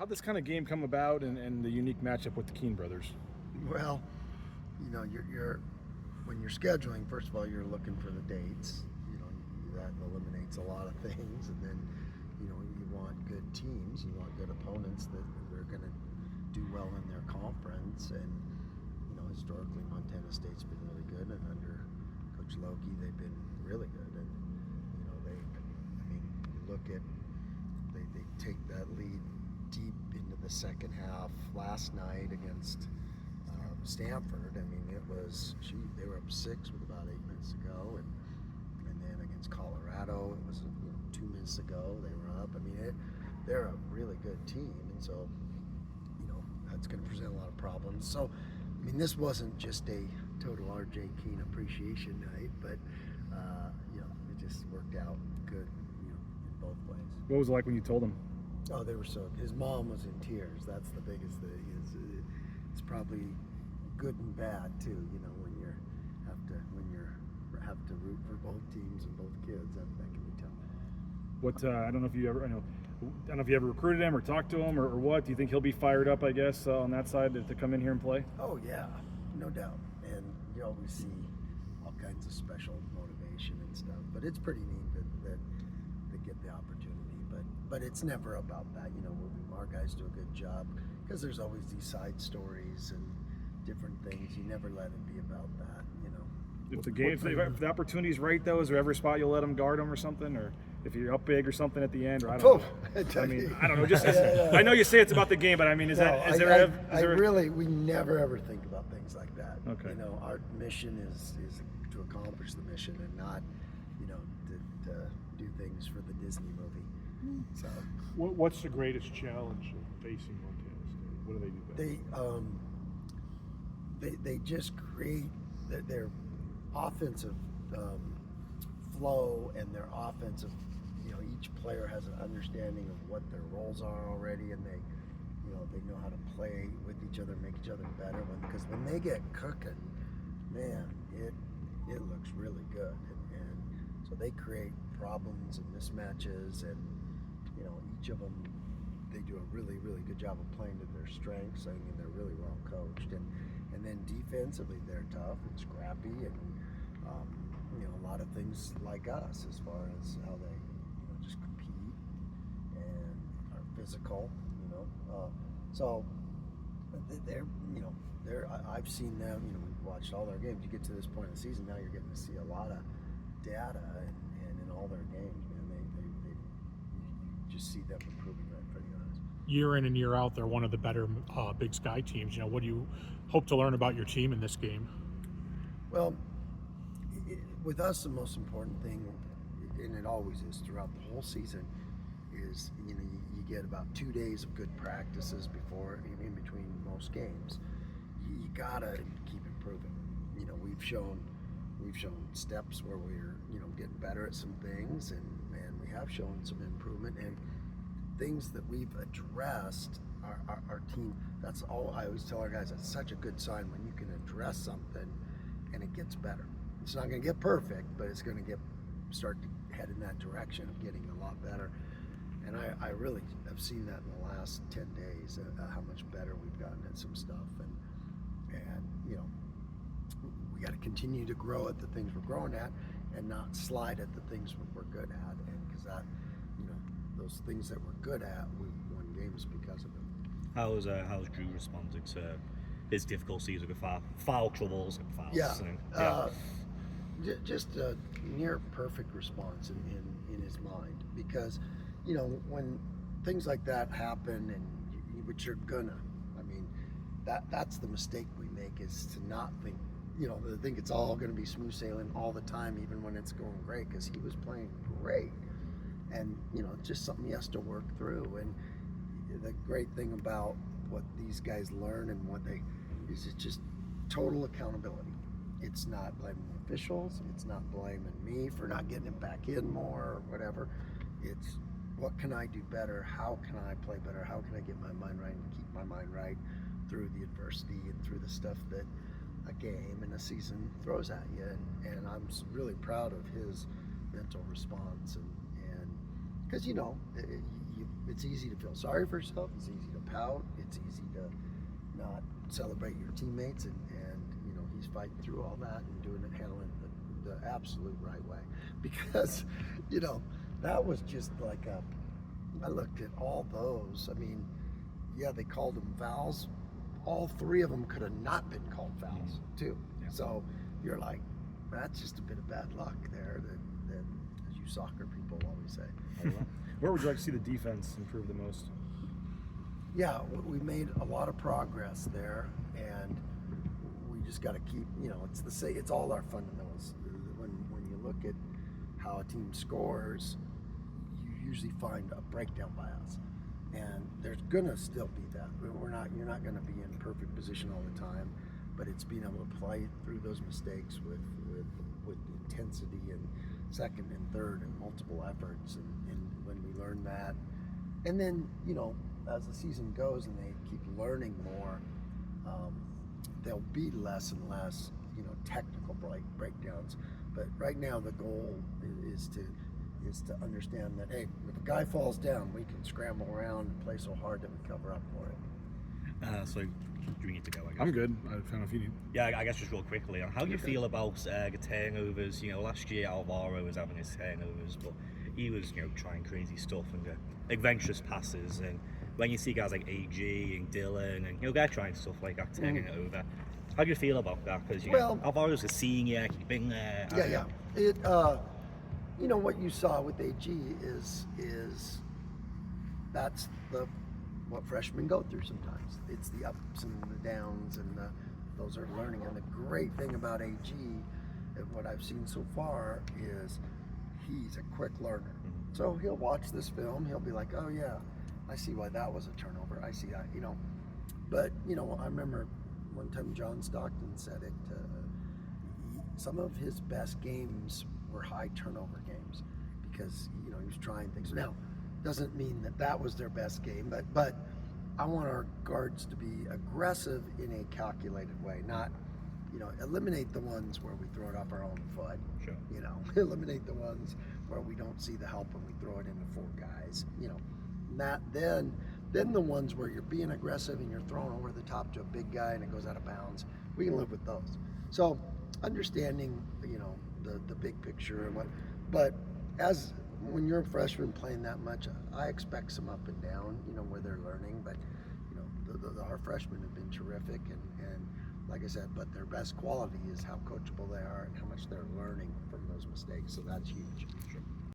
how'd this kind of game come about and the unique matchup with the Keene brothers? Well, you're when you're scheduling, first of all, you're looking for the dates. That eliminates a lot of things, and then you want good teams, you want good opponents that are going to do well in their conference. And historically, Montana State's been really good, and under Coach Loki, they've been really good. And you look at they take that lead deep into the second half last night against Stanford. They were up 6 with about 8 minutes to go, and then against Colorado, it was 2 minutes ago they were up. They're a really good team, and so that's going to present a lot of problems. So this wasn't just a total RJ Keene appreciation night, but it just worked out good in both ways. What was it like when you told him? Oh, they were so. His mom was in tears. That's the biggest thing. It's probably good and bad too. When you have to root for both teams and both kids, that can be tough. I don't know if you ever recruited him or talked to him or what. Do you think he'll be fired up? I guess on that side to come in here and play. Oh yeah, no doubt. And you always see all kinds of special motivation and stuff. But it's pretty neat that they get the opportunity. But it's never about that. Our guys do a good job because there's always these side stories and different things. You never let it be about that. If the opportunity's right, though, is there ever a spot you'll let him guard him or something, or if you're up big or something at the end, or I don't know. I don't know. Just I know you say it's about the game, but we never ever think about things like that. Okay. Our mission is to accomplish the mission and not, to do things for the Disney movie. So. What's the greatest challenge facing Montana State? What do they do best? They just create their offensive flow and their offensive. Each player has an understanding of what their roles are already, and they know how to play with each other, make each other better. Because when they get cooking, man, it looks really good, and so they create problems and mismatches, and each of them, they do a really, really good job of playing to their strengths. They're really well coached, and then defensively they're tough and scrappy, and a lot of things like us as far as how they just compete and are physical. So I've seen them. We've watched all their games. You get to this point in the season, now you're getting to see a lot of data, and in all their games, man, you just see them improving right in front of your eyes. Year in and year out, they're one of the better Big Sky teams. What do you hope to learn about your team in this game? Well, with us, the most important thing, and it always is throughout the whole season, is you get about 2 days of good practices in between most games. You gotta keep improving. We've shown steps where we're getting better at some things, and we have shown some improvement and things that we've addressed. Our team, that's all I always tell our guys, that's such a good sign when you can address something and it gets better. It's not going to get perfect, but it's going to start to head in that direction of getting a lot better. And I really have seen that in the last 10 days, how much better we've gotten at some stuff. And we got to continue to grow at the things we're growing at and not slide at the things we're good at. And because that, those things that we're good at, we won games because of it. How's Drew responding to his difficulties with foul troubles and fouls? Yeah. Just a near perfect response in his mind, because when things like that happen, and which you're gonna, that's the mistake we make, is to not think, to think it's all gonna be smooth sailing all the time, even when it's going great, because he was playing great, and just something he has to work through. And the great thing about what these guys learn and is it's just total accountability. It's not blaming the officials. It's not blaming me for not getting it back in more or whatever. It's what can I do better? How can I play better? How can I get my mind right and keep my mind right through the adversity and through the stuff that a game and a season throws at you? And I'm really proud of his mental response, and because you it's easy to feel sorry for yourself. It's easy to pout. It's easy to not celebrate your teammates, and he's fighting through all that and doing it, handling it the absolute right way, because that was just like I looked at all those. I mean, yeah, they called them fouls. All three of them could have not been called fouls too. Yeah. So you're like, that's just a bit of bad luck there that as you soccer people always say. Where would you like to see the defense improve the most? Yeah, we made a lot of progress there, and we just got to keep. It's all our fundamentals. When you look at how a team scores, you usually find a breakdown by us, and there's gonna still be that. You're not gonna be in perfect position all the time, but it's being able to play through those mistakes with intensity and second and third and multiple efforts, and when we learn that, and then as the season goes and they keep learning more, there'll be less and less technical breakdowns. But right now the goal is to understand that, hey, if a guy falls down, we can scramble around and play so hard that we cover up for it. So do we need to go, I guess? I'm good. I don't know if you need. Yeah, I guess just real quickly. How do you feel about the turnovers? Last year Alvaro was having his turnovers, but he was trying crazy stuff and adventurous passes. And when you see guys like AG and Dylan and they're trying stuff like that, turning it over. How do you feel about that? Because Alvaro's a senior, he's been there. Yeah. It what you saw with AG is that's what freshmen go through sometimes. It's the ups and the downs, and those are learning. And the great thing about AG, and what I've seen so far, is he's a quick learner. So he'll watch this film, he'll be like, oh yeah, I see why that was a turnover. I see that, But I remember one time John Stockton said it. Some of his best games were high turnover games because he was trying things. Now, doesn't mean that was their best game, but I want our guards to be aggressive in a calculated way, not eliminate the ones where we throw it off our own foot. Sure. Eliminate the ones where we don't see the help and we throw it into four guys. Not then the ones where you're being aggressive and you're throwing over the top to a big guy and it goes out of bounds. We can live with those. So understanding the big picture and but as when you're a freshman playing that much, I expect some up and down, where they're learning, but our freshmen have been terrific, and like I said, but their best quality is how coachable they are and how much they're learning from those mistakes. So that's huge. Sure.